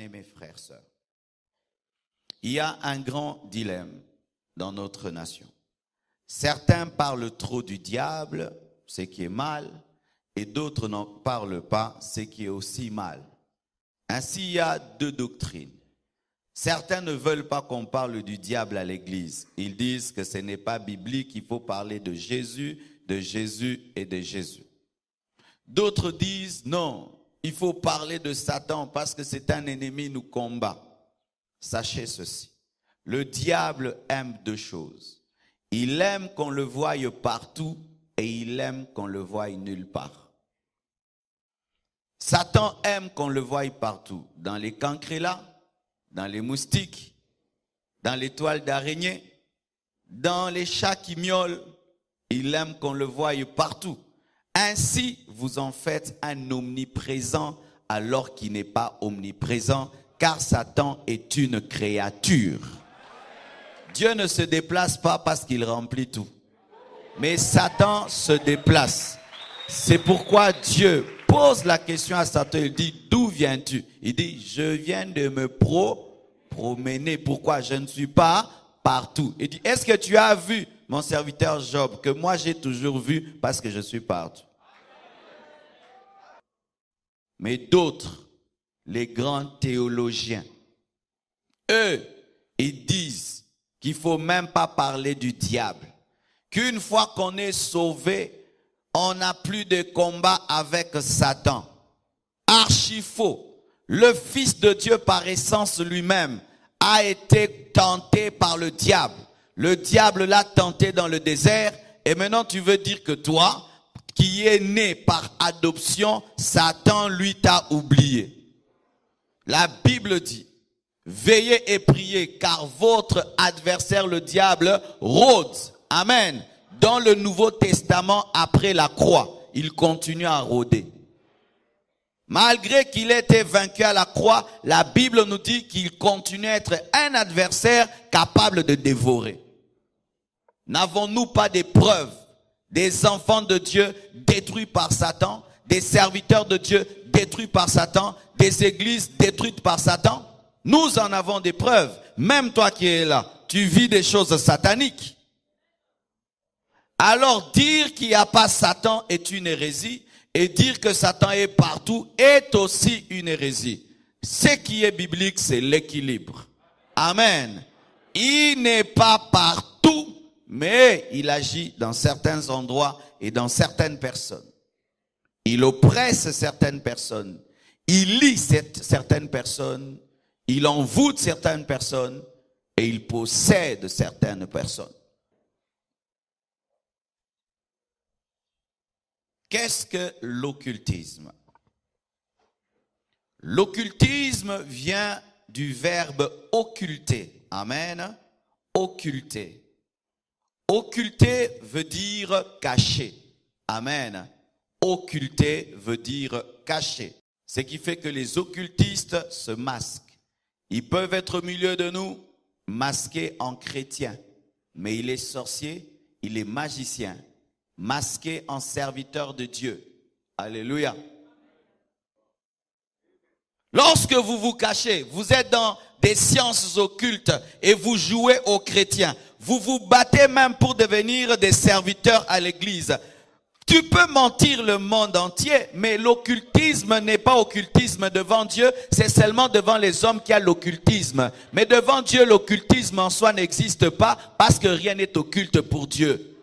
bien-aimés frères, sœurs, il y a un grand dilemme dans notre nation. Certains parlent trop du diable, ce qui est mal, et d'autres n'en parlent pas, ce qui est aussi mal. Ainsi, il y a deux doctrines. Certains ne veulent pas qu'on parle du diable à l'église. Ils disent que ce n'est pas biblique, il faut parler de Jésus et de Jésus. D'autres disent non, il faut parler de Satan parce que c'est un ennemi, nous combat. Sachez ceci, le diable aime deux choses. Il aime qu'on le voie partout et il aime qu'on le voie nulle part. Satan aime qu'on le voie partout, dans les cancrélats, dans les moustiques, dans les toiles d'araignée, dans les chats qui miaulent. Il aime qu'on le voie partout. Ainsi, vous en faites un omniprésent alors qu'il n'est pas omniprésent, car Satan est une créature. Dieu ne se déplace pas parce qu'il remplit tout. Mais Satan se déplace. C'est pourquoi Dieu pose la question à Satan. Il dit, d'où viens-tu? Il dit, je viens de me promener. Pourquoi? Je ne suis pas partout. Il dit, est-ce que tu as vu mon serviteur Job, que moi j'ai toujours vu parce que je suis partout? Mais d'autres, les grands théologiens, eux, ils disent qu'il ne faut même pas parler du diable. Qu'une fois qu'on est sauvé, on n'a plus de combat avec Satan. Archi faux. Le Fils de Dieu par essence lui-même a été tenté par le diable. Le diable l'a tenté dans le désert. Et maintenant tu veux dire que toi, qui es né par adoption, Satan lui t'a oublié. La Bible dit, veillez et priez car votre adversaire le diable rôde. Amen. Dans le Nouveau Testament, après la croix, il continue à rôder. Malgré qu'il ait été vaincu à la croix, la Bible nous dit qu'il continue à être un adversaire capable de dévorer. N'avons-nous pas des preuves des enfants de Dieu détruits par Satan, des serviteurs de Dieu détruits par Satan, des églises détruites par Satan? Nous en avons des preuves. Même toi qui es là, tu vis des choses sataniques. Alors dire qu'il n'y a pas Satan est une hérésie, et dire que Satan est partout est aussi une hérésie. Ce qui est biblique, c'est l'équilibre. Amen. Il n'est pas partout, mais il agit dans certains endroits et dans certaines personnes. Il oppresse certaines personnes. Il lie certaines personnes. Il envoûte certaines personnes. Et il possède certaines personnes. Qu'est-ce que l'occultisme? L'occultisme vient du verbe occulter. Amen. Occulter. Occulter veut dire cacher. Amen. Occulter veut dire cacher. Ce qui fait que les occultistes se masquent. Ils peuvent être au milieu de nous, masqués en chrétiens. Mais il est sorcier, il est magicien, masqué en serviteur de Dieu. Alléluia. Lorsque vous vous cachez, vous êtes dans des sciences occultes et vous jouez aux chrétiens. Vous vous battez même pour devenir des serviteurs à l'église. Tu peux mentir le monde entier, mais l'occultisme n'est pas occultisme devant Dieu, c'est seulement devant les hommes qu'il y a l'occultisme. Mais devant Dieu, l'occultisme en soi n'existe pas parce que rien n'est occulte pour Dieu.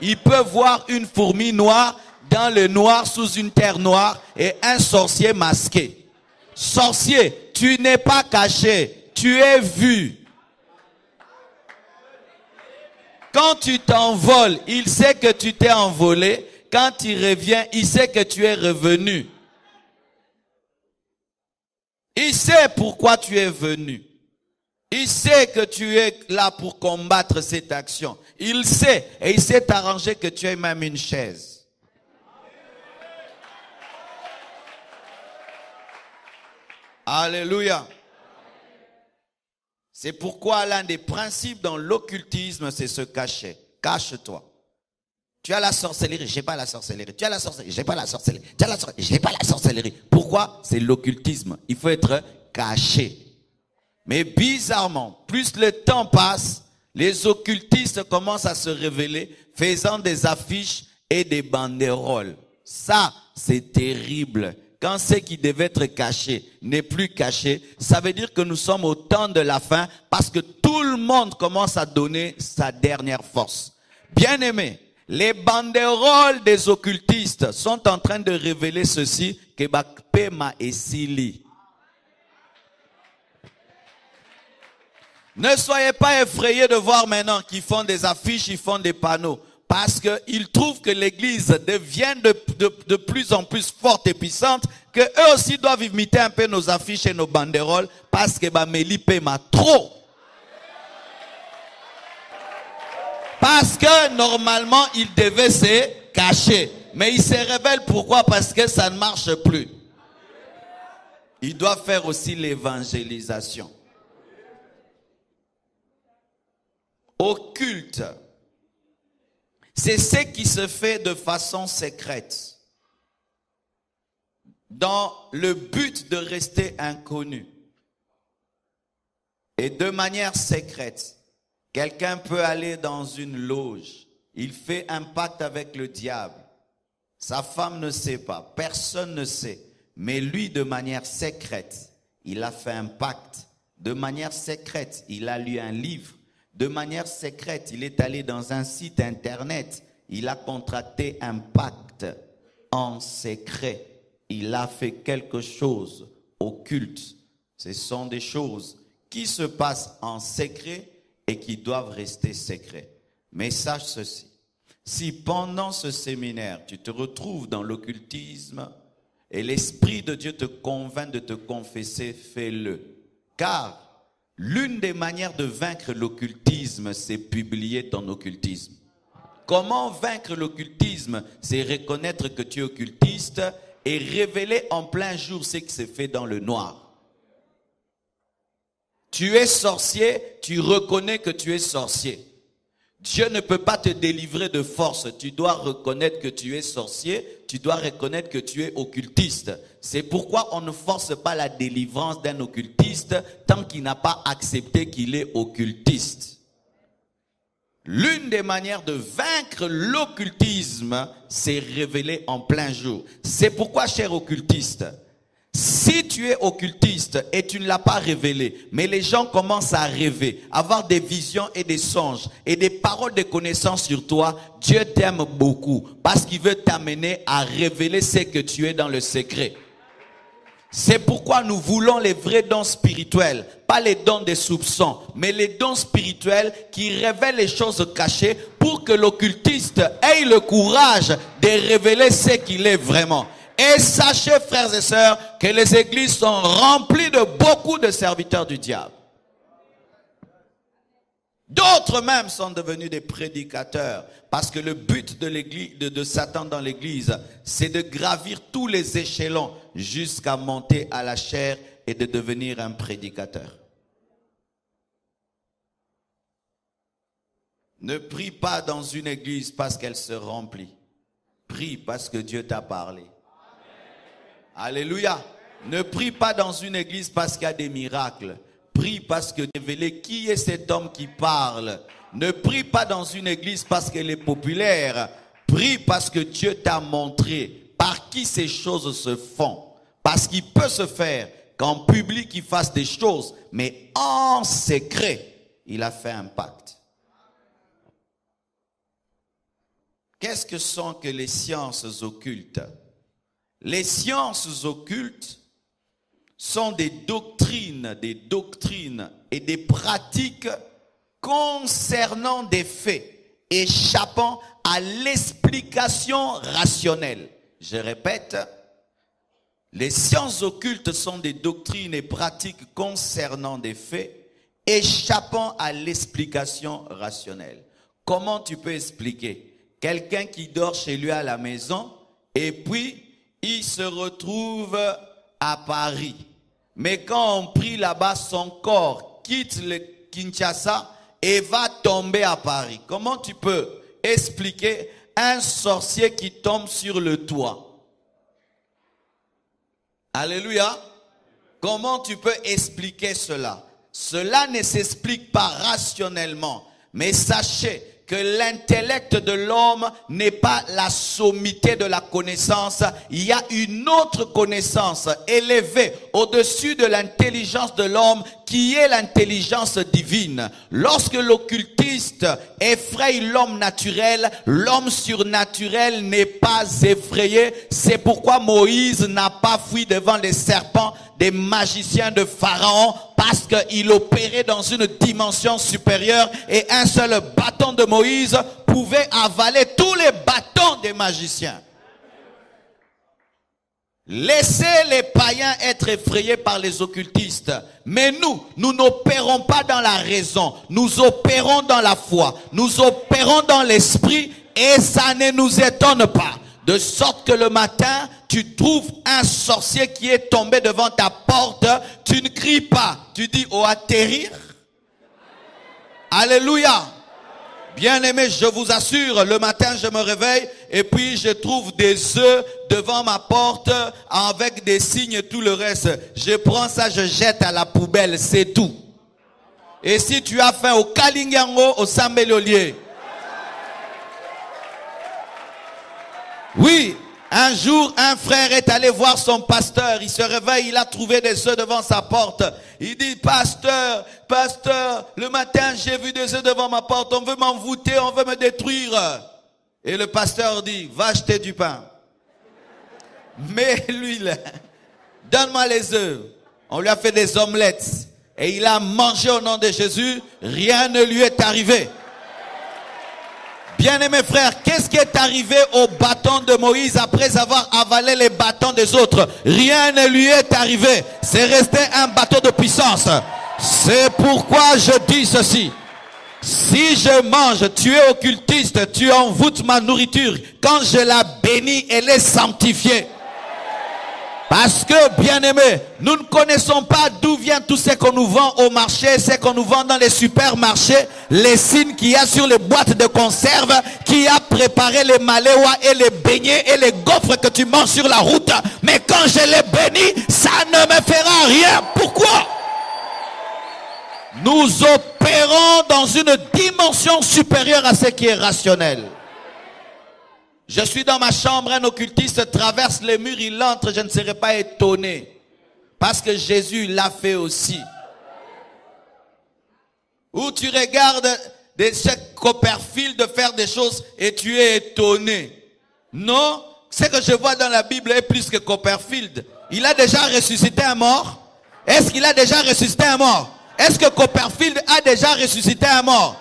Il peut voir une fourmi noire dans le noir sous une terre noire et un sorcier masqué. Sorcier, tu n'es pas caché, tu es vu. Quand tu t'envoles, il sait que tu t'es envolé. Quand il revient, il sait que tu es revenu. Il sait pourquoi tu es venu. Il sait que tu es là pour combattre cette action. Il sait, et il sait t'arranger que tu aies même une chaise. Alléluia. C'est pourquoi l'un des principes dans l'occultisme, c'est se cacher. Cache-toi. Tu as la sorcellerie, j'ai pas la sorcellerie. Tu as la sorcellerie, j'ai pas la sorcellerie. Tu as la sorcellerie, j'ai pas la sorcellerie. Pourquoi? C'est l'occultisme. Il faut être cachés. Mais bizarrement, plus le temps passe, les occultistes commencent à se révéler, faisant des affiches et des banderoles. Ça, c'est terrible. Quand ce qui devait être caché n'est plus caché, ça veut dire que nous sommes au temps de la fin parce que tout le monde commence à donner sa dernière force. Bien-aimés, les banderoles des occultistes sont en train de révéler ceci, que Bakpema et Sili. Ne soyez pas effrayés de voir maintenant qu'ils font des affiches, ils font des panneaux. Parce qu'ils trouvent que l'église devient de plus en plus forte et puissante, que eux aussi doivent imiter un peu nos affiches et nos banderoles, parce que Bameli Pema trop. Parce que normalement, ils devaient se cacher. Mais ils se révèlent pourquoi? Parce que ça ne marche plus. Ils doivent faire aussi l'évangélisation. Occulte. C'est ce qui se fait de façon secrète, dans le but de rester inconnu. Et de manière secrète, quelqu'un peut aller dans une loge, il fait un pacte avec le diable. Sa femme ne sait pas, personne ne sait, mais lui de manière secrète, il a fait un pacte. De manière secrète, il a lu un livre. De manière secrète, il est allé dans un site internet. Il a contracté un pacte en secret. Il a fait quelque chose occulte. Ce sont des choses qui se passent en secret et qui doivent rester secrets. Mais sache ceci. Si pendant ce séminaire, tu te retrouves dans l'occultisme et l'Esprit de Dieu te convainc de te confesser, fais-le. Car l'une des manières de vaincre l'occultisme, c'est publier ton occultisme. Comment vaincre l'occultisme? C'est reconnaître que tu es occultiste et révéler en plein jour ce qui se fait dans le noir. Tu es sorcier, tu reconnais que tu es sorcier. Dieu ne peut pas te délivrer de force. Tu dois reconnaître que tu es sorcier. Tu dois reconnaître que tu es occultiste. C'est pourquoi on ne force pas la délivrance d'un occultiste tant qu'il n'a pas accepté qu'il est occultiste. L'une des manières de vaincre l'occultisme, c'est révéler en plein jour. C'est pourquoi, cher occultiste, si tu es occultiste et tu ne l'as pas révélé, mais les gens commencent à rêver, avoir des visions et des songes et des paroles de connaissance sur toi, Dieu t'aime beaucoup parce qu'il veut t'amener à révéler ce que tu es dans le secret. C'est pourquoi nous voulons les vrais dons spirituels, pas les dons des soupçons, mais les dons spirituels qui révèlent les choses cachées pour que l'occultiste ait le courage de révéler ce qu'il est vraiment. Et sachez, frères et sœurs, que les églises sont remplies de beaucoup de serviteurs du diable. D'autres même sont devenus des prédicateurs parce que le but de l'église, de Satan dans l'église, c'est de gravir tous les échelons jusqu'à monter à la chair et de devenir un prédicateur. Ne prie pas dans une église parce qu'elle se remplit. Prie parce que Dieu t'a parlé. Alléluia. Ne prie pas dans une église parce qu'il y a des miracles. Prie parce que révéler qui est cet homme qui parle. Ne prie pas dans une église parce qu'elle est populaire. Prie parce que Dieu t'a montré par qui ces choses se font. Parce qu'il peut se faire qu'en public il fasse des choses, mais en secret, il a fait un pacte. Qu'est-ce que sont que les sciences occultes? Les sciences occultes sont des doctrines et des pratiques concernant des faits échappant à l'explication rationnelle. Je répète, les sciences occultes sont des doctrines et pratiques concernant des faits échappant à l'explication rationnelle. Comment tu peux expliquer? Quelqu'un qui dort chez lui à la maison et puis il se retrouve à Paris. Mais quand on prie là-bas, son corps quitte le Kinshasa et va tomber à Paris. Comment tu peux expliquer un sorcier qui tombe sur le toit? Alléluia. Comment tu peux expliquer cela? Cela ne s'explique pas rationnellement, mais sachez que l'intellect de l'homme n'est pas la sommité de la connaissance. Il y a une autre connaissance élevée au-dessus de l'intelligence de l'homme qui est l'intelligence divine. Lorsque l'occultiste effraie l'homme naturel, l'homme surnaturel n'est pas effrayé. C'est pourquoi Moïse n'a pas fui devant les serpents des magiciens de Pharaon, parce qu'il opérait dans une dimension supérieure et un seul bâton de Moïse pouvait avaler tous les bâtons des magiciens. Laissez les païens être effrayés par les occultistes. Mais nous n'opérons pas dans la raison. Nous opérons dans la foi. Nous opérons dans l'esprit et ça ne nous étonne pas. De sorte que le matin, tu trouves un sorcier qui est tombé devant ta porte. Tu ne cries pas. Tu dis, oh, atterrir. Alléluia. Bien-aimé, je vous assure, le matin, je me réveille et puis je trouve des œufs devant ma porte avec des signes et tout le reste. Je prends ça, je jette à la poubelle, c'est tout. Et si tu as faim au Kalingango, au Sambelolier. Oui, un jour, un frère est allé voir son pasteur. Il se réveille, il a trouvé des œufs devant sa porte. Il dit, pasteur, le matin, j'ai vu des œufs devant ma porte. On veut m'envoûter, on veut me détruire. Et le pasteur dit, va acheter du pain. Mais l'huile, donne-moi les œufs. On lui a fait des omelettes. Et il a mangé au nom de Jésus. Rien ne lui est arrivé. Bien-aimés frères, qu'est-ce qui est arrivé au bâton de Moïse après avoir avalé les bâtons des autres? Rien ne lui est arrivé. C'est resté un bâton de puissance. C'est pourquoi je dis ceci. Si je mange, tu es occultiste, tu envoûtes ma nourriture. Quand je la bénis, elle est sanctifiée. Parce que, bien-aimés, nous ne connaissons pas d'où vient tout ce qu'on nous vend au marché, ce qu'on nous vend dans les supermarchés, les signes qu'il y a sur les boîtes de conserve, qui a préparé les maléois et les beignets et les gaufres que tu manges sur la route. Mais quand je les bénis, ça ne me fera rien. Pourquoi? Nous opérons dans une dimension supérieure à ce qui est rationnel. Je suis dans ma chambre, un occultiste traverse les murs, il entre, je ne serai pas étonné. Parce que Jésus l'a fait aussi. Ou tu regardes des chefs Copperfield faire des choses et tu es étonné. Non, ce que je vois dans la Bible est plus que Copperfield. Il a déjà ressuscité un mort. Est-ce qu'il a déjà ressuscité un mort? Est-ce que Copperfield a déjà ressuscité un mort?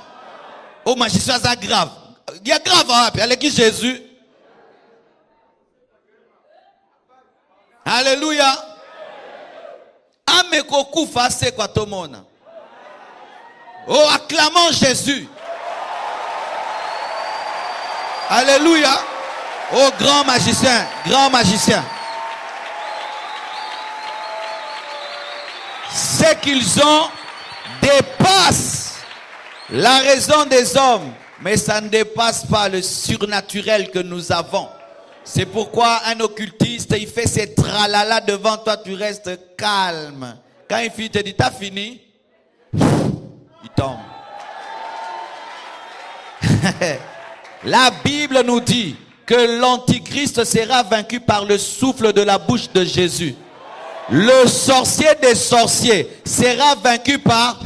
Oh, magicien, ça grave. Il y a grave, hein, avec qui Jésus? Alléluia. Amekoku face kwa tomona. Oh, acclamons Jésus. Alléluia. Oh, grand magicien, grand magicien. Ce qu'ils ont dépasse la raison des hommes, mais ça ne dépasse pas le surnaturel que nous avons. C'est pourquoi un occultiste, il fait ses tralala devant toi, tu restes calme. Quand il finit, il te dit, t'as fini? Il tombe. La Bible nous dit que l'antichrist sera vaincu par le souffle de la bouche de Jésus. Le sorcier des sorciers sera vaincu par...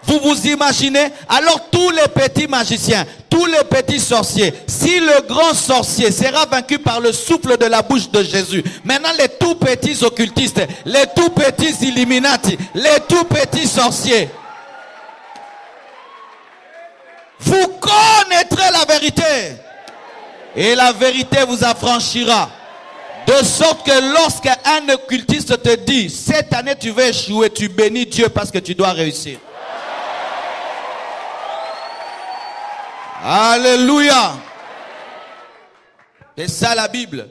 Vous vous imaginez? Alors tous les petits magiciens, tous les petits sorciers, si le grand sorcier sera vaincu par le souffle de la bouche de Jésus, maintenant les tout petits occultistes, les tout petits illuminati, les tout petits sorciers, vous connaîtrez la vérité et la vérité vous affranchira. De sorte que lorsqu'un occultiste te dit, cette année tu vas échouer, tu bénis Dieu parce que tu dois réussir. Alléluia. C'est ça la Bible.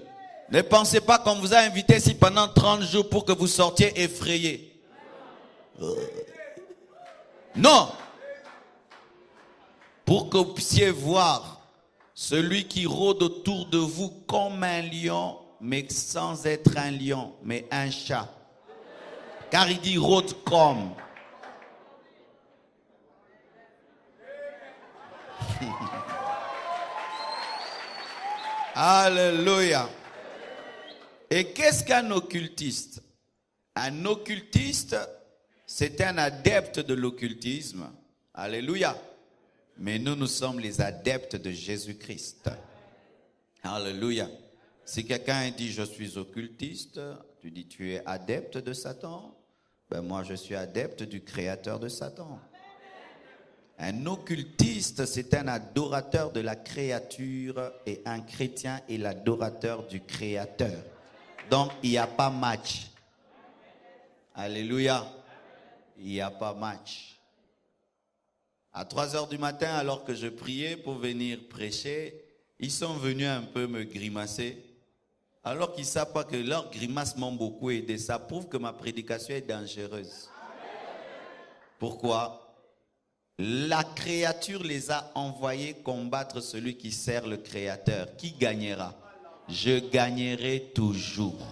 Ne pensez pas qu'on vous a invité ici pendant 30 jours pour que vous sortiez effrayés. Non. Pour que vous puissiez voir celui qui rôde autour de vous comme un lion, mais sans être un lion, mais un chat. Car il dit rôde comme. Alléluia. Et qu'est-ce qu'un occultiste? Un occultiste, c'est un adepte de l'occultisme. Alléluia. Mais nous sommes les adeptes de Jésus-Christ. Alléluia. Si quelqu'un dit je suis occultiste, tu dis tu es adepte de Satan. Ben moi je suis adepte du créateur de Satan. Un occultiste, c'est un adorateur de la créature et un chrétien est l'adorateur du créateur. Donc il n'y a pas match. Alléluia. Il n'y a pas match. À 3 heures du matin, alors que je priais pour venir prêcher, ils sont venus un peu me grimacer. Alors qu'ils ne savent pas que leurs grimaces m'ont beaucoup aidé. Ça prouve que ma prédication est dangereuse. Pourquoi? La créature les a envoyés combattre celui qui sert le créateur. Qui gagnera? Je gagnerai toujours.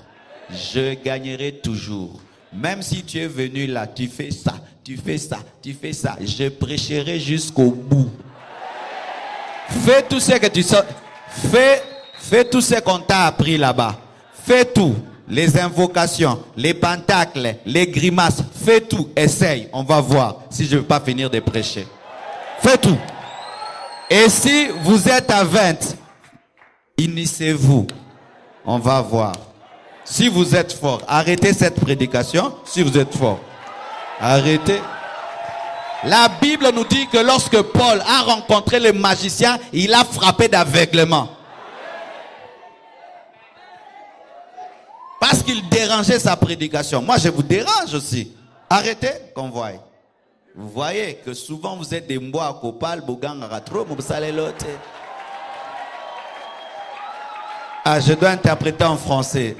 Je gagnerai toujours. Même si tu es venu là, tu fais ça, tu fais ça, tu fais ça. Je prêcherai jusqu'au bout. Fais tout ce que tu sais. Fais tout ce qu'on t'a appris là-bas. Fais tout. Les invocations, les pentacles, les grimaces. Fais tout. Essaye. On va voir si je ne vais pas finir de prêcher. Fais tout. Et si vous êtes à 20, initiez-vous. On va voir. Si vous êtes fort, arrêtez cette prédication. Si vous êtes fort, arrêtez. La Bible nous dit que lorsque Paul a rencontré le magicien, il a frappé d'aveuglement. Parce qu'il dérangeait sa prédication. Moi, je vous dérange aussi. Arrêtez qu'on voie. Vous voyez que souvent vous êtes des mois à Copal, Bogang, Ratro, Moubsalelote. Ah, je dois interpréter en français.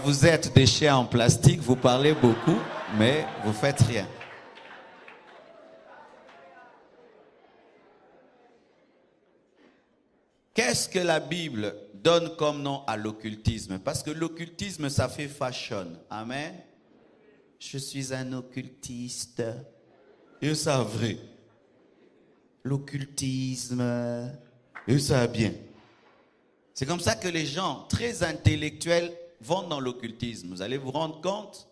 Vous êtes des chiens en plastique, vous parlez beaucoup, mais vous faites rien. Qu'est-ce que la Bible donne comme nom à l'occultisme? Parce que l'occultisme, ça fait fashion. Amen. Je suis un occultiste. Et ça vrai. L'occultisme. Et ça bien. C'est comme ça que les gens très intellectuels vont dans l'occultisme. Vous allez vous rendre compte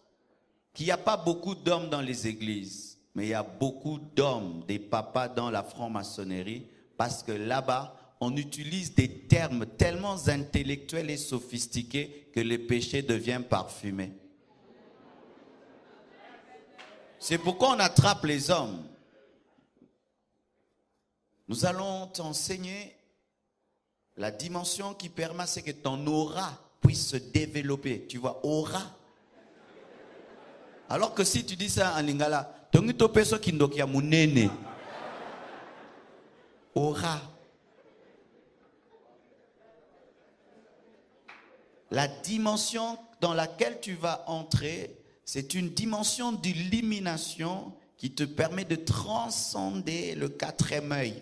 qu'il n'y a pas beaucoup d'hommes dans les églises, mais il y a beaucoup d'hommes, des papas dans la franc-maçonnerie, parce que là-bas, on utilise des termes tellement intellectuels et sophistiqués que le péché devient parfumé. C'est pourquoi on attrape les hommes. Nous allons t'enseigner la dimension qui permet à ce que ton aura puisse se développer. Tu vois, aura. Alors que si tu dis ça en lingala, aura. La dimension dans laquelle tu vas entrer, c'est une dimension d'illumination qui te permet de transcender le 4e œil.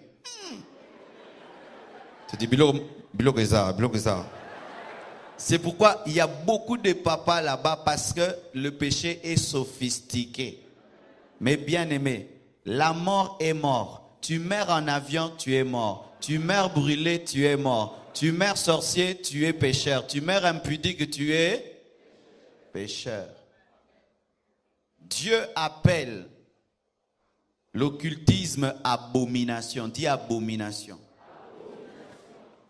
C'est pourquoi il y a beaucoup de papas là-bas parce que le péché est sophistiqué. Mais bien aimé, la mort est mort. Tu meurs en avion, tu es mort. Tu meurs brûlé, tu es mort. Tu meurs sorcier, tu es pécheur. Tu meurs impudique, tu es pécheur. Dieu appelle l'occultisme abomination. Dis abomination.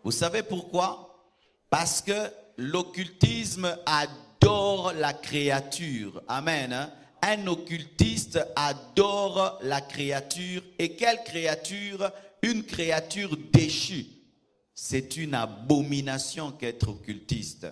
Vous savez pourquoi? Parce que l'occultisme adore la créature. Amen. Hein? Un occultiste adore la créature. Et quelle créature? Une créature déchue. C'est une abomination qu'être occultiste.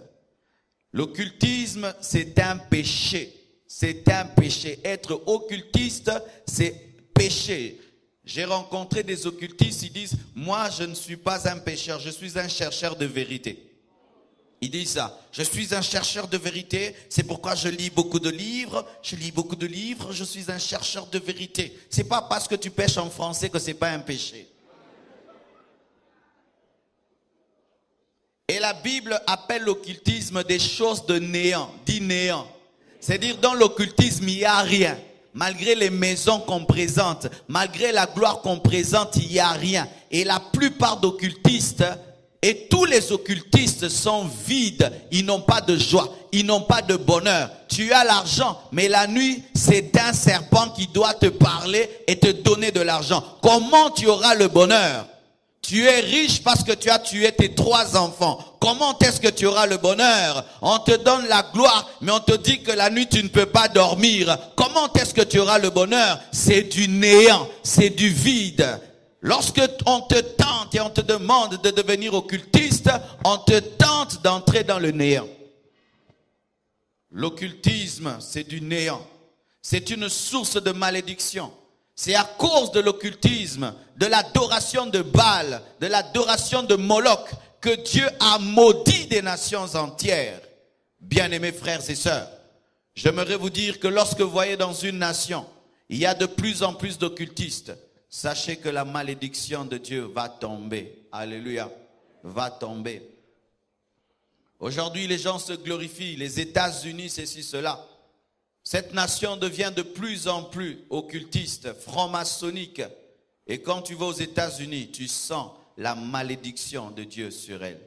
L'occultisme, c'est un péché. C'est un péché. Être occultiste, c'est péché. J'ai rencontré des occultistes, ils disent, moi je ne suis pas un pécheur, je suis un chercheur de vérité. Ils disent ça, je suis un chercheur de vérité, c'est pourquoi je lis beaucoup de livres, je suis un chercheur de vérité. C'est pas parce que tu pêches en français que c'est pas un péché. Et la Bible appelle l'occultisme des choses de néant, dit néant. C'est-à-dire dans l'occultisme, il n'y a rien. Malgré les maisons qu'on présente, malgré la gloire qu'on présente, il n'y a rien. Et la plupart d'occultistes, et tous les occultistes sont vides. Ils n'ont pas de joie, ils n'ont pas de bonheur. Tu as l'argent, mais la nuit, c'est un serpent qui doit te parler et te donner de l'argent. Comment tu auras le bonheur? Tu es riche parce que tu as tué tes 3 enfants. Comment est-ce que tu auras le bonheur? On te donne la gloire, mais on te dit que la nuit tu ne peux pas dormir. Comment est-ce que tu auras le bonheur? C'est du néant, c'est du vide. Lorsque on te tente et on te demande de devenir occultiste, on te tente d'entrer dans le néant. L'occultisme, c'est du néant. C'est une source de malédiction. C'est à cause de l'occultisme, de l'adoration de Baal, de l'adoration de Moloch, que Dieu a maudit des nations entières. Bien-aimés frères et sœurs, j'aimerais vous dire que lorsque vous voyez dans une nation, il y a de plus en plus d'occultistes, sachez que la malédiction de Dieu va tomber. Alléluia, va tomber. Aujourd'hui, les gens se glorifient, les États-Unis, ceci, cela. Cette nation devient de plus en plus occultiste, franc-maçonnique. Et quand tu vas aux États-Unis, tu sens la malédiction de Dieu sur elle.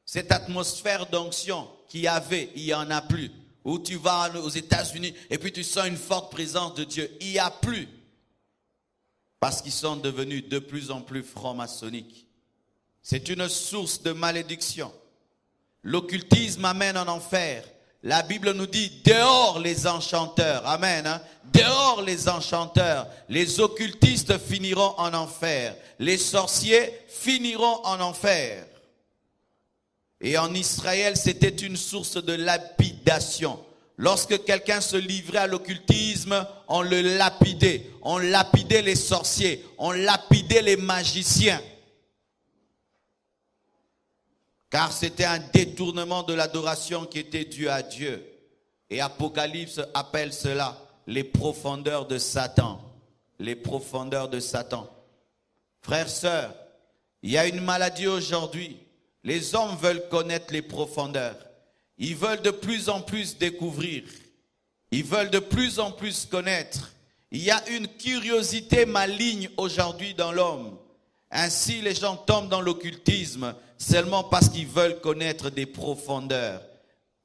Cette atmosphère d'onction qu'il y avait, il n'y en a plus. Où tu vas aux États-Unis et puis tu sens une forte présence de Dieu. Il n'y a plus. Parce qu'ils sont devenus de plus en plus franc-maçonniques. C'est une source de malédiction. L'occultisme amène en enfer. La Bible nous dit dehors les enchanteurs. Amen. Hein? Dehors les enchanteurs. Les occultistes finiront en enfer. Les sorciers finiront en enfer. Et en Israël, c'était une source de lapidation. Lorsque quelqu'un se livrait à l'occultisme, on le lapidait. On lapidait les sorciers. On lapidait les magiciens. Car c'était un détournement de l'adoration qui était due à Dieu. Et Apocalypse appelle cela les profondeurs de Satan. Les profondeurs de Satan. Frères, sœurs, il y a une maladie aujourd'hui. Les hommes veulent connaître les profondeurs. Ils veulent de plus en plus découvrir. Ils veulent de plus en plus connaître. Il y a une curiosité maligne aujourd'hui dans l'homme. Ainsi, les gens tombent dans l'occultisme seulement parce qu'ils veulent connaître des profondeurs.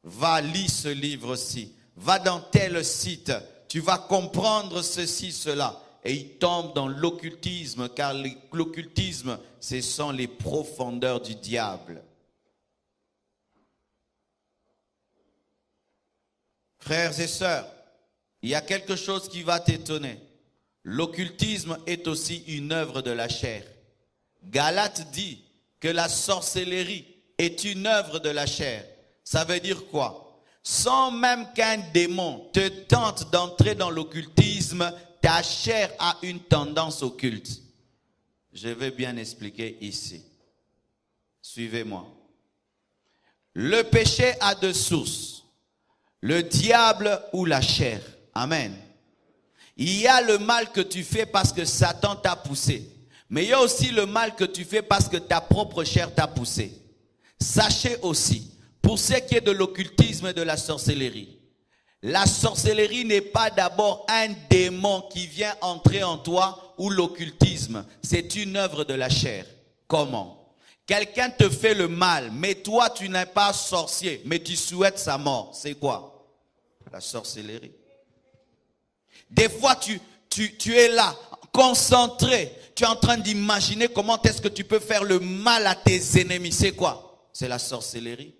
Va lire ce livre-ci. Va dans tel site. Tu vas comprendre ceci, cela. Et ils tombent dans l'occultisme, car l'occultisme, ce sont les profondeurs du diable. Frères et sœurs, il y a quelque chose qui va t'étonner. L'occultisme est aussi une œuvre de la chair. Galates dit que la sorcellerie est une œuvre de la chair. Ça veut dire quoi? Sans même qu'un démon te tente d'entrer dans l'occultisme, ta chair a une tendance occulte. Je vais bien expliquer ici. Suivez-moi. Le péché a 2 sources. Le diable ou la chair. Amen. Il y a le mal que tu fais parce que Satan t'a poussé. Mais il y a aussi le mal que tu fais parce que ta propre chair t'a poussé. Sachez aussi, pour ce qui est de l'occultisme et de la sorcellerie, la sorcellerie n'est pas d'abord un démon qui vient entrer en toi ou l'occultisme. C'est une œuvre de la chair. Comment? Quelqu'un te fait le mal, mais toi tu n'es pas sorcier, mais tu souhaites sa mort. C'est quoi? La sorcellerie. Des fois tu es là, concentré. Tu es en train d'imaginer comment est-ce que tu peux faire le mal à tes ennemis. C'est quoi? C'est la sorcellerie.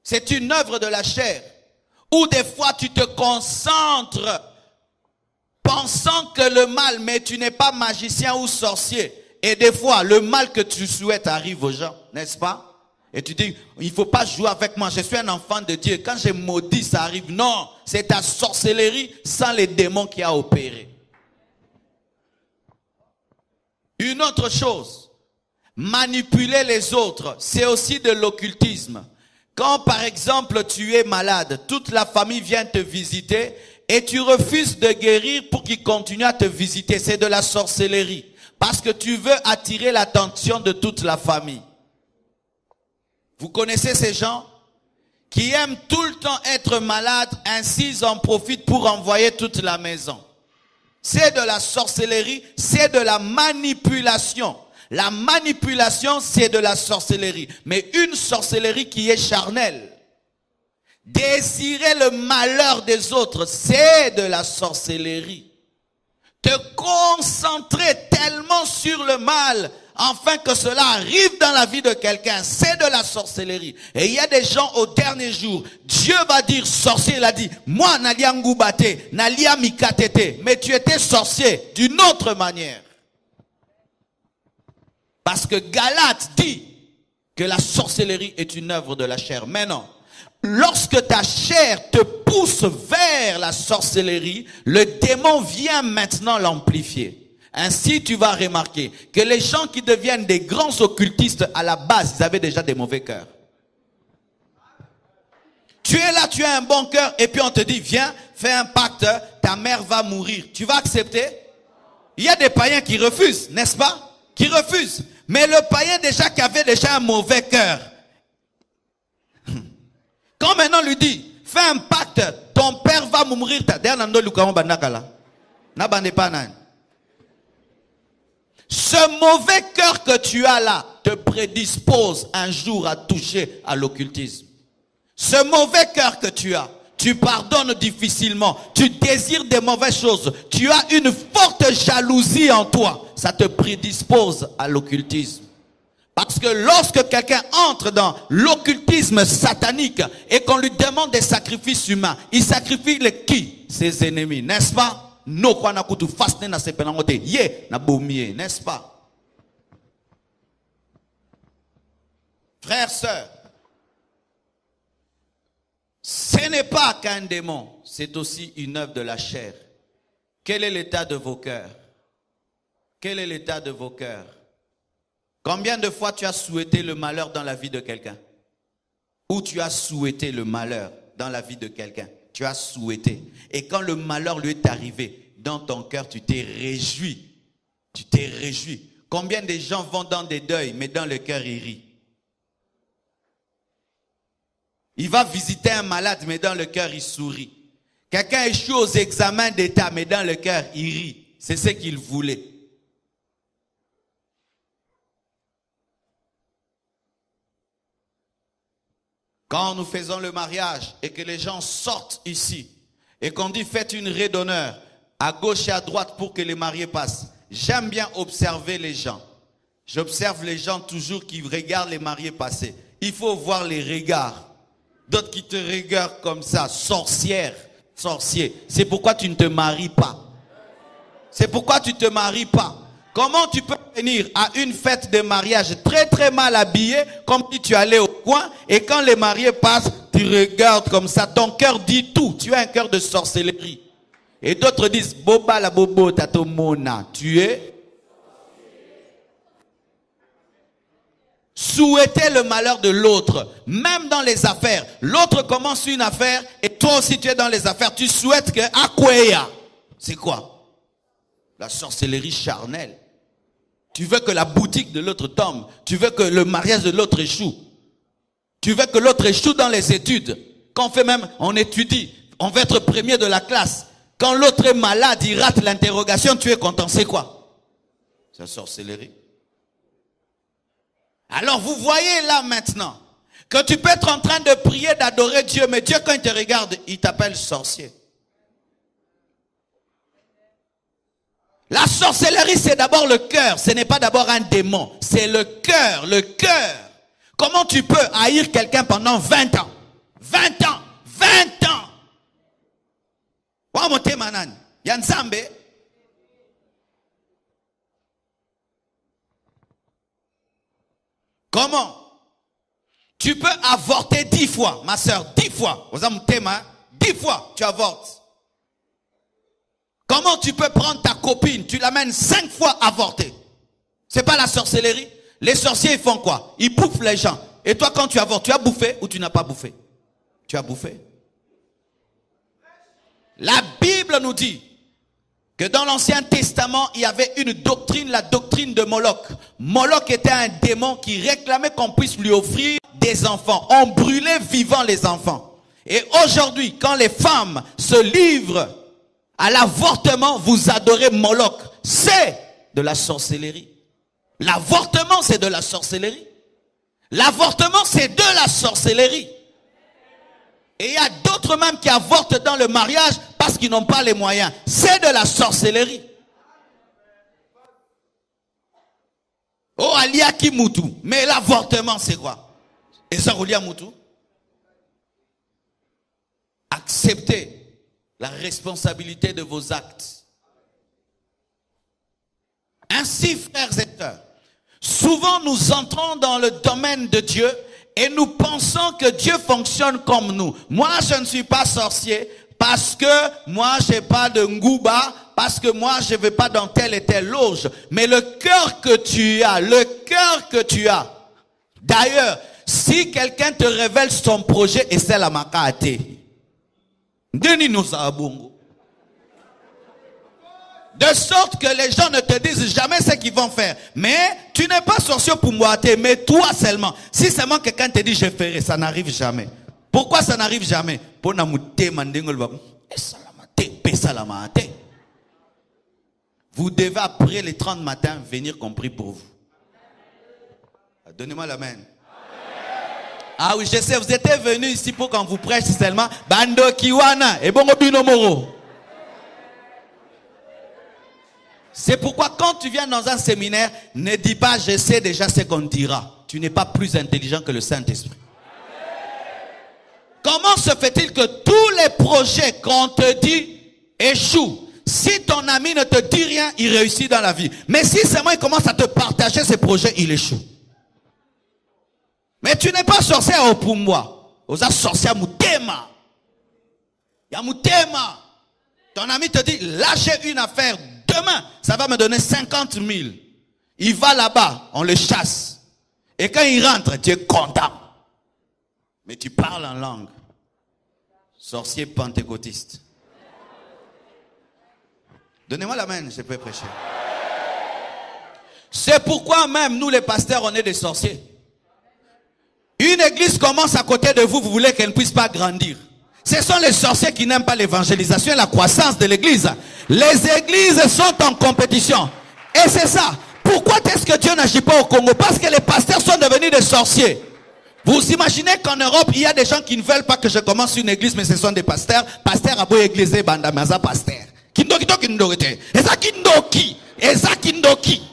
C'est une œuvre de la chair. Ou des fois tu te concentres pensant que le mal, mais tu n'es pas magicien ou sorcier. Et des fois, le mal que tu souhaites arrive aux gens, n'est-ce pas? Et tu dis, il ne faut pas jouer avec moi, je suis un enfant de Dieu. Quand j'ai maudit, ça arrive. Non, c'est ta sorcellerie sans les démons qui a opéré. Une autre chose, manipuler les autres, c'est aussi de l'occultisme. Quand par exemple tu es malade, toute la famille vient te visiter et tu refuses de guérir pour qu'ils continuent à te visiter, c'est de la sorcellerie. Parce que tu veux attirer l'attention de toute la famille. Vous connaissez ces gens? qui aiment tout le temps être malades, ainsi ils en profitent pour envoyer toute la maison. C'est de la sorcellerie, c'est de la manipulation. La manipulation, c'est de la sorcellerie. Mais une sorcellerie qui est charnelle. Désirer le malheur des autres, c'est de la sorcellerie. Te concentrer tellement sur le mal, afin que cela arrive dans la vie de quelqu'un, c'est de la sorcellerie. Et il y a des gens au dernier jour, Dieu va dire, sorcier, il a dit, moi, Nalia Ngoubate, Nalia Mikatete, mais tu étais sorcier d'une autre manière. Parce que Galate dit que la sorcellerie est une œuvre de la chair. Mais non. Lorsque ta chair te pousse vers la sorcellerie, le démon vient maintenant l'amplifier. Ainsi, tu vas remarquer que les gens qui deviennent des grands occultistes, à la base, ils avaient déjà des mauvais cœurs. Tu es là, tu as un bon cœur, et puis on te dit, viens, fais un pacte, ta mère va mourir. Tu vas accepter? Il y a des païens qui refusent, n'est-ce pas? Qui refusent. Mais le païen déjà qui avait déjà un mauvais cœur, quand maintenant on lui dit, fais un pacte, ton père va mourir. Ce mauvais cœur que tu as là te prédispose un jour à toucher à l'occultisme. Ce mauvais cœur que tu as, tu pardonnes difficilement, tu désires des mauvaises choses, tu as une forte jalousie en toi, ça te prédispose à l'occultisme. Parce que lorsque quelqu'un entre dans l'occultisme satanique et qu'on lui demande des sacrifices humains, il sacrifie les qui? Ses ennemis, n'est-ce pas? N'est-ce pas? Frères, sœurs, ce n'est pas qu'un démon, c'est aussi une œuvre de la chair. Quel est l'état de vos cœurs? Quel est l'état de vos cœurs? Combien de fois tu as souhaité le malheur dans la vie de quelqu'un? Ou tu as souhaité le malheur dans la vie de quelqu'un? Tu as souhaité. Et quand le malheur lui est arrivé, dans ton cœur, tu t'es réjoui. Tu t'es réjoui. Combien de gens vont dans des deuils, mais dans le cœur, ils rient? Il va visiter un malade, mais dans le cœur, il sourit. Quelqu'un échoue aux examens d'État, mais dans le cœur, il rit. C'est ce qu'il voulait. Quand nous faisons le mariage et que les gens sortent ici et qu'on dit faites une raie d'honneur à gauche et à droite pour que les mariés passent, j'aime bien observer les gens. J'observe les gens toujours qui regardent les mariés passer. Il faut voir les regards. D'autres qui te regardent comme ça, sorcière, sorcier. C'est pourquoi tu ne te maries pas. C'est pourquoi tu ne te maries pas. Comment tu peux venir à une fête de mariage très très mal habillé, comme si tu allais au coin, et quand les mariés passent, tu regardes comme ça, ton cœur dit tout, tu as un cœur de sorcellerie. Et d'autres disent, Boba la bobo tato mona, tu es souhaiter le malheur de l'autre, même dans les affaires. L'autre commence une affaire, et toi aussi tu es dans les affaires, tu souhaites que Akweya, c'est quoi? La sorcellerie charnelle. Tu veux que la boutique de l'autre tombe. Tu veux que le mariage de l'autre échoue. Tu veux que l'autre échoue dans les études. Quand on fait même, on étudie. On veut être premier de la classe. Quand l'autre est malade, il rate l'interrogation, tu es content. C'est quoi? C'est la sorcellerie. Alors vous voyez là maintenant que tu peux être en train de prier, d'adorer Dieu, mais Dieu quand il te regarde, il t'appelle sorcier. La sorcellerie, c'est d'abord le cœur. Ce n'est pas d'abord un démon. C'est le cœur, le cœur. Comment tu peux haïr quelqu'un pendant 20 ans? 20 ans! 20 ans! Wamote manan. Yansambe. Comment? Tu peux avorter 10 fois, ma soeur, 10 fois. 10 fois, tu avortes. Comment tu peux prendre ta copine, tu l'amènes 5 fois avorter? C'est pas la sorcellerie? Les sorciers, ils font quoi? Ils bouffent les gens. Et toi, quand tu avortes, tu as bouffé ou tu n'as pas bouffé? Tu as bouffé. La Bible nous dit que dans l'Ancien Testament, il y avait une doctrine, la doctrine de Moloch. Moloch était un démon qui réclamait qu'on puisse lui offrir des enfants. On brûlait vivant les enfants. Et aujourd'hui, quand les femmes se livrent à l'avortement, vous adorez Moloch. C'est de la sorcellerie. L'avortement, c'est de la sorcellerie. L'avortement, c'est de la sorcellerie. Et il y a d'autres même qui avortent dans le mariage parce qu'ils n'ont pas les moyens. C'est de la sorcellerie. Oh, Alia Kimutu. Mais l'avortement, c'est quoi? Et ça, Rolia Mutu? Acceptez la responsabilité de vos actes. Ainsi, frères et sœurs, souvent nous entrons dans le domaine de Dieu et nous pensons que Dieu fonctionne comme nous. Moi, je ne suis pas sorcier parce que moi, je n'ai pas de ngouba, parce que moi, je ne vais pas dans telle et telle loge. Mais le cœur que tu as, d'ailleurs, si quelqu'un te révèle son projet, et c'est la makate. De sorte que les gens ne te disent jamais ce qu'ils vont faire. Mais tu n'es pas sorcier pour moi, mais toi seulement. Si seulement quelqu'un te dit je ferai, ça n'arrive jamais. Pourquoi ça n'arrive jamais? Vous devez après les 30 matins venir compris pour vous. Donnez-moi l'amen. Ah oui, je sais, vous étiez venus ici pour qu'on vous prêche seulement Bando Kiwana et Bongo Binomoro. C'est pourquoi quand tu viens dans un séminaire, ne dis pas je sais déjà ce qu'on dira. Tu n'es pas plus intelligent que le Saint-Esprit. Comment se fait-il que tous les projets qu'on te dit échouent? Si ton ami ne te dit rien, il réussit dans la vie. Mais si seulement il commence à te partager ses projets, il échoue. Mais tu n'es pas sorcier au Pumwa. Vous êtes sorcier à Moutema. Il y a Moutema. Ton ami te dit, lâchez une affaire. Demain, ça va me donner 50 000. Il va là-bas, on le chasse. Et quand il rentre, tu es content. Mais tu parles en langue. Sorcier pentecôtiste. Donnez-moi la main, je peux prêcher. C'est pourquoi même nous les pasteurs, on est des sorciers. Une église commence à côté de vous, vous voulez qu'elle ne puisse pas grandir. Ce sont les sorciers qui n'aiment pas l'évangélisation et la croissance de l'église. Les églises sont en compétition. Et c'est ça. Pourquoi est-ce que Dieu n'agit pas au Congo? Parce que les pasteurs sont devenus des sorciers. Vous imaginez qu'en Europe, il y a des gens qui ne veulent pas que je commence une église, mais ce sont des pasteurs. Pasteur a beau église, bandamaza pasteur. Kindoki to kindoki. Et ça kindoki. Et ça kindoki.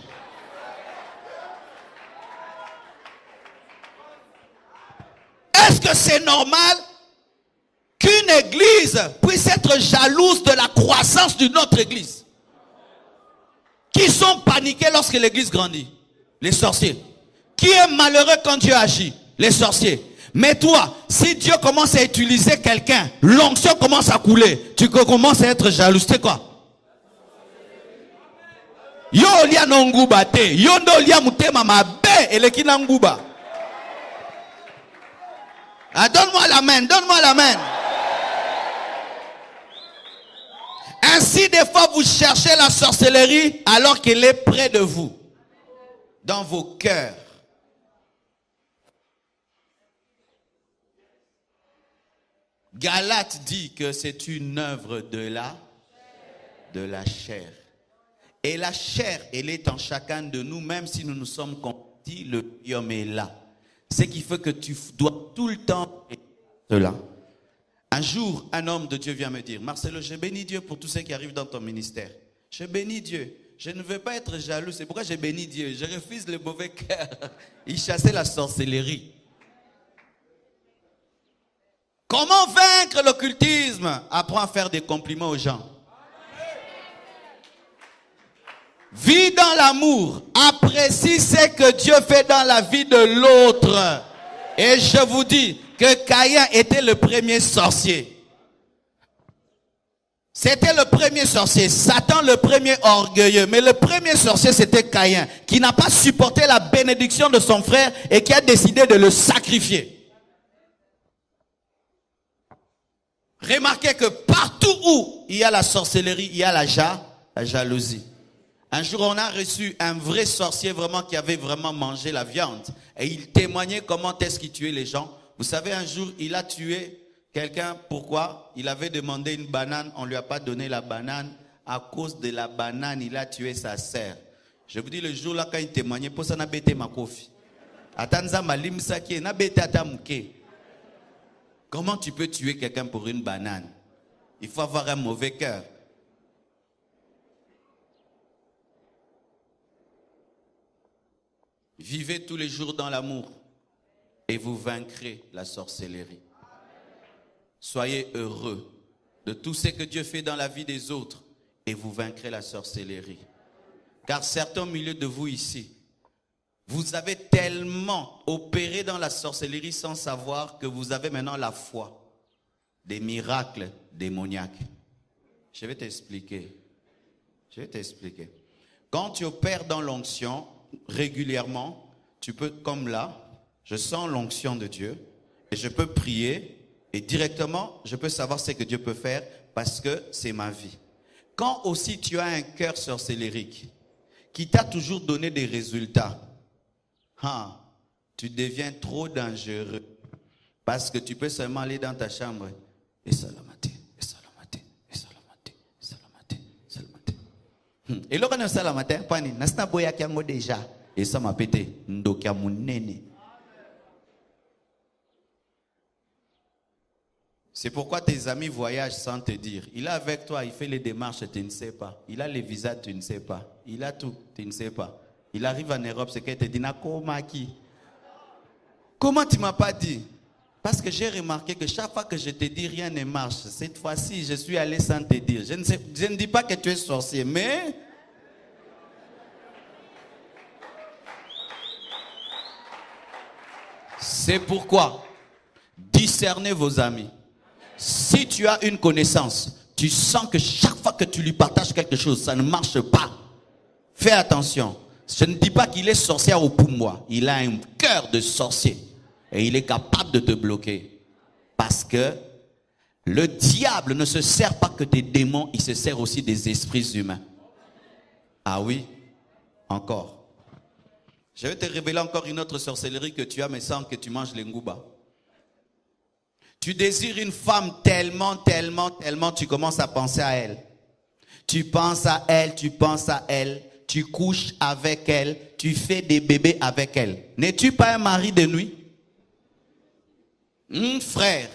Est-ce que c'est normal qu'une église puisse être jalouse de la croissance d'une autre église? Qui sont paniqués lorsque l'église grandit? Les sorciers. Qui est malheureux quand Dieu agit? Les sorciers. Mais toi, si Dieu commence à utiliser quelqu'un, l'onction commence à couler, tu commences à être jaloux. C'est quoi? Yo lia nonguba te, yo ndo lia mutema mabe eleki nanguba. Ah, donne-moi la main, donne-moi la main. Ainsi, des fois, vous cherchez la sorcellerie alors qu'elle est près de vous, dans vos cœurs. Galate dit que c'est une œuvre de la chair. Et la chair, elle est en chacun de nous, même si nous nous sommes convertis, le royaume est là. Ce qui fait que tu dois tout le temps être cela. Un jour, un homme de Dieu vient me dire, Marcelo, je bénis Dieu pour tous ceux qui arrivent dans ton ministère. Je bénis Dieu. Je ne veux pas être jaloux. C'est pourquoi je bénis Dieu. Je refuse le mauvais cœur. Il chassait la sorcellerie. Comment vaincre l'occultisme? Apprends à faire des compliments aux gens. Vis dans l'amour. Apprécie ce que Dieu fait dans la vie de l'autre. Et je vous dis que Caïn était le premier sorcier. C'était le premier sorcier. Satan le premier orgueilleux. Mais le premier sorcier c'était Caïn, qui n'a pas supporté la bénédiction de son frère et qui a décidé de le sacrifier. Remarquez que partout où il y a la sorcellerie, il y a la jalousie. Un jour, on a reçu un vrai sorcier vraiment qui avait vraiment mangé la viande. Et il témoignait comment est-ce qu'il tuait les gens. Vous savez, un jour, il a tué quelqu'un. Pourquoi? Il avait demandé une banane. On ne lui a pas donné la banane. À cause de la banane, il a tué sa sœur. Je vous dis, le jour là, quand il témoignait, pour ça, n'a bêté ma kofi. Atanza malim saki, n'a bêté atamuke. Comment tu peux tuer quelqu'un pour une banane? Il faut avoir un mauvais cœur. Vivez tous les jours dans l'amour et vous vaincrez la sorcellerie. Soyez heureux de tout ce que Dieu fait dans la vie des autres et vous vaincrez la sorcellerie. Car certains au milieu de vous ici, vous avez tellement opéré dans la sorcellerie sans savoir que vous avez maintenant la foi des miracles démoniaques. Je vais t'expliquer. Quand tu opères dans l'onction, régulièrement, tu peux, comme là, je sens l'onction de Dieu et je peux prier et directement, je peux savoir ce que Dieu peut faire parce que c'est ma vie. Quand aussi tu as un cœur sorcellérique qui t'a toujours donné des résultats, tu deviens trop dangereux parce que tu peux seulement aller dans ta chambre et salamate. Et là, on a ça matin, pani, nasna boya kiango déjà. Et ça m'a pété. Ndokia munene. C'est pourquoi tes amis voyagent sans te dire. Il est avec toi, il fait les démarches, tu ne sais pas. Il a les visas, tu ne sais pas. Il a tout, tu ne sais pas. Il arrive en Europe, c'est qu'il te dit, comment tu ne m'as pas dit? Parce que j'ai remarqué que chaque fois que je te dis, rien ne marche. Cette fois-ci, je suis allé sans te dire. Je ne dis pas que tu es sorcier, mais... C'est pourquoi, discernez vos amis. Si tu as une connaissance, tu sens que chaque fois que tu lui partages quelque chose, ça ne marche pas. Fais attention. Je ne dis pas qu'il est sorcier au poumois. Il a un cœur de sorcier. Et il est capable de te bloquer. Parce que le diable ne se sert pas que des démons, il se sert aussi des esprits humains. Ah oui? Encore. Je vais te révéler encore une autre sorcellerie que tu as, mais sans que tu manges les ngouba. Tu désires une femme tellement, tu commences à penser à elle. Tu penses à elle, tu couches avec elle, tu fais des bébés avec elle. N'es-tu pas un mari de nuit? Frère.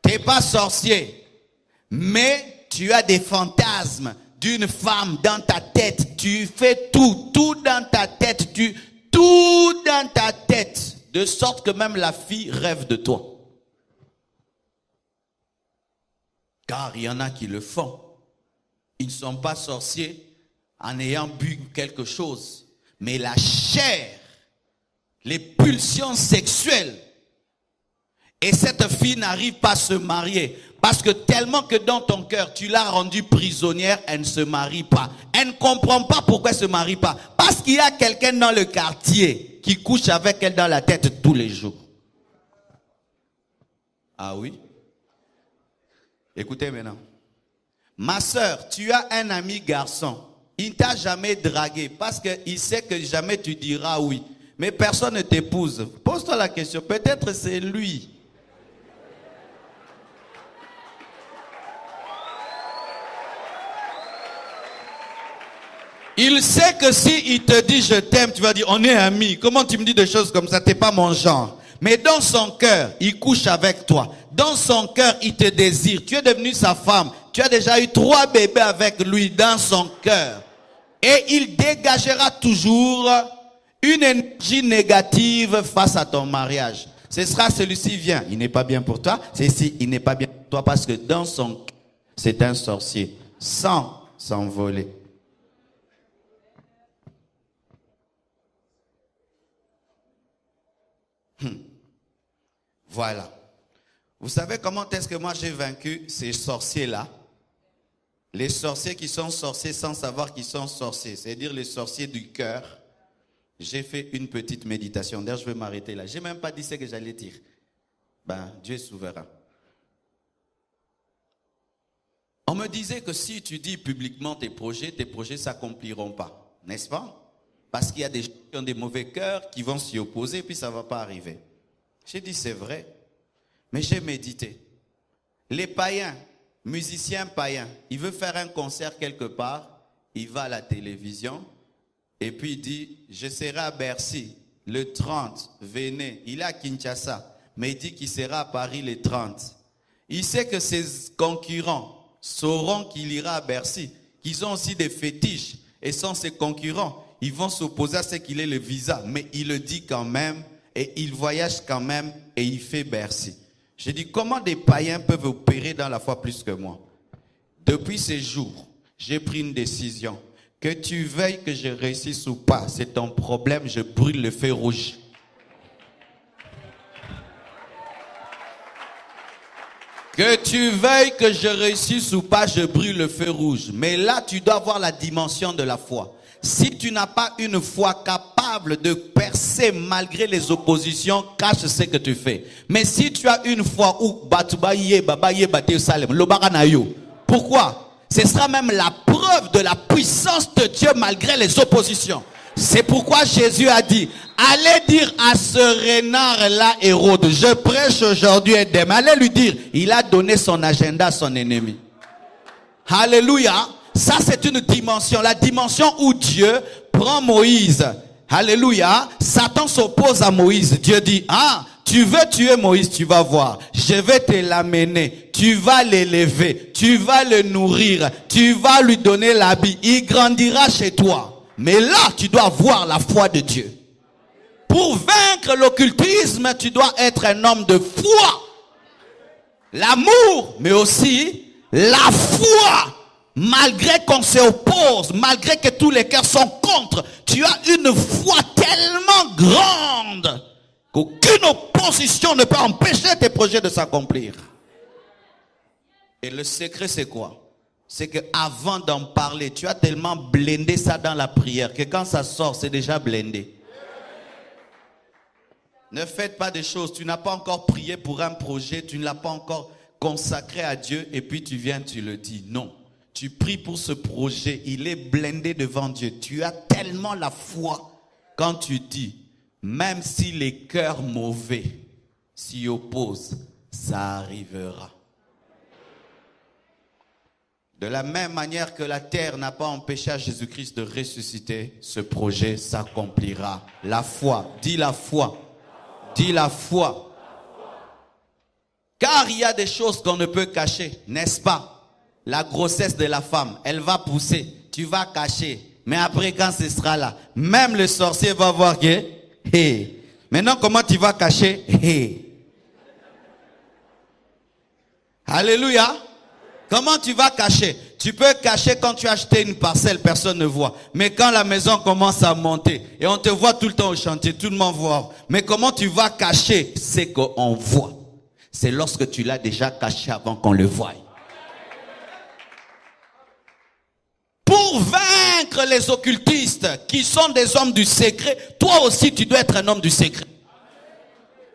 Tu n'es pas sorcier, mais tu as des fantasmes d'une femme dans ta tête. Tu fais tout dans ta tête, tout dans ta tête, de sorte que même la fille rêve de toi. Car il y en a qui le font. Ils ne sont pas sorciers en ayant bu quelque chose, mais la chair, les pulsions sexuelles. Et cette fille n'arrive pas à se marier. Parce que tellement que dans ton cœur, tu l'as rendue prisonnière, elle ne se marie pas. Elle ne comprend pas pourquoi elle ne se marie pas. Parce qu'il y a quelqu'un dans le quartier qui couche avec elle dans la tête tous les jours. Ah oui? Écoutez maintenant. Ma soeur, tu as un ami garçon. Il ne t'a jamais dragué parce qu'il sait que jamais tu diras oui. Mais personne ne t'épouse. Pose-toi la question. Peut-être c'est lui. Il sait que si il te dit je t'aime, tu vas dire on est amis. Comment tu me dis des choses comme ça? T'es pas mon genre. Mais dans son cœur, il couche avec toi. Dans son cœur, il te désire. Tu es devenu sa femme. Tu as déjà eu 3 bébés avec lui dans son cœur. Et il dégagera toujours une énergie négative face à ton mariage. Ce sera celui-ci vient. Il n'est pas bien pour toi. Ceci, il n'est pas bien pour toi parce que dans son cœur, c'est un sorcier. Sans s'envoler. Voilà. Vous savez comment est-ce que moi j'ai vaincu ces sorciers-là? Les sorciers qui sont sorciers sans savoir qu'ils sont sorciers, c'est-à-dire les sorciers du cœur. J'ai fait une petite méditation. D'ailleurs, je vais m'arrêter là. Je n'ai même pas dit ce que j'allais dire. Dieu est souverain. On me disait que si tu dis publiquement tes projets s'accompliront pas. N'est-ce pas? Parce qu'il y a des gens qui ont des mauvais cœurs, qui vont s'y opposer, puis ça ne va pas arriver. J'ai dit, c'est vrai. Mais j'ai médité. Les païens, musiciens païens, il veut faire un concert quelque part, il va à la télévision, et puis il dit, je serai à Bercy le 30, venez. Il est à Kinshasa, mais il dit qu'il sera à Paris le 30. Il sait que ses concurrents sauront qu'il ira à Bercy, qu'ils ont aussi des fétiches, et sont ses concurrents. Ils vont s'opposer à ce qu'il ait le visa, mais il le dit quand même, et il voyage quand même, et il fait Bercy. J'ai dit, comment des païens peuvent opérer dans la foi plus que moi? Depuis ces jours, j'ai pris une décision. Que tu veuilles que je réussisse ou pas, c'est ton problème, je brûle le feu rouge. Que tu veuilles que je réussisse ou pas, je brûle le feu rouge. Mais là, tu dois avoir la dimension de la foi. Si tu n'as pas une foi capable de percer malgré les oppositions, cache ce que tu fais. Mais si tu as une foi où pourquoi? Ce sera même la preuve de la puissance de Dieu malgré les oppositions. C'est pourquoi Jésus a dit, allez dire à ce renard-là, Hérode, je prêche aujourd'hui et demain. Allez lui dire, il a donné son agenda à son ennemi. Alléluia. Ça, c'est une dimension. La dimension où Dieu prend Moïse. Alléluia. Satan s'oppose à Moïse. Dieu dit, ah, tu veux tuer Moïse, tu vas voir. Je vais te l'amener. Tu vas l'élever. Tu vas le nourrir. Tu vas lui donner l'habit. Il grandira chez toi. Mais là, tu dois voir la foi de Dieu. Pour vaincre l'occultisme, tu dois être un homme de foi. L'amour, mais aussi la foi. Malgré qu'on s'oppose, malgré que tous les cœurs sont contre, tu as une foi tellement grande qu'aucune opposition ne peut empêcher tes projets de s'accomplir. Et le secret, c'est quoi? C'est qu'avant d'en parler, tu as tellement blindé ça dans la prière que quand ça sort, c'est déjà blindé. Ne faites pas des choses, tu n'as pas encore prié pour un projet, tu ne l'as pas encore consacré à Dieu et puis tu viens, tu le dis. Non. Tu pries pour ce projet, il est blindé devant Dieu. Tu as tellement la foi quand tu dis, même si les cœurs mauvais s'y opposent, ça arrivera. De la même manière que la terre n'a pas empêché à Jésus-Christ de ressusciter, ce projet s'accomplira. La foi, dis la foi, dis la foi. Car il y a des choses qu'on ne peut cacher, n'est-ce pas? La grossesse de la femme, elle va pousser, tu vas cacher. Mais après, quand ce sera là, même le sorcier va voir que, hey. Maintenant, comment tu vas cacher? Hey. Alléluia. Comment tu vas cacher? Tu peux cacher quand tu as acheté une parcelle, personne ne voit. Mais quand la maison commence à monter, et on te voit tout le temps au chantier, tout le monde voit. Mais comment tu vas cacher? C'est qu'on voit. C'est lorsque tu l'as déjà caché avant qu'on le voie. Pour vaincre les occultistes qui sont des hommes du secret, toi aussi tu dois être un homme du secret.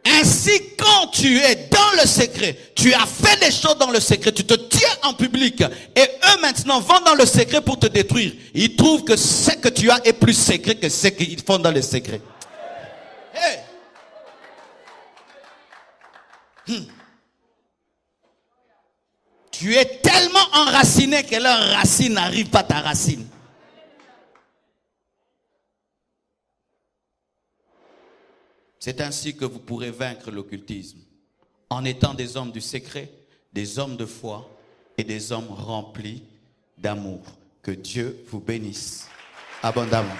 Ainsi, quand tu es dans le secret, tu as fait des choses dans le secret, tu te tiens en public et eux maintenant vont dans le secret pour te détruire. Ils trouvent que ce que tu as est plus secret que ce qu'ils font dans le secret. Hey. Tu es tellement enraciné que leur racine n'arrive pas à ta racine. C'est ainsi que vous pourrez vaincre l'occultisme. En étant des hommes du secret, des hommes de foi et des hommes remplis d'amour. Que Dieu vous bénisse abondamment.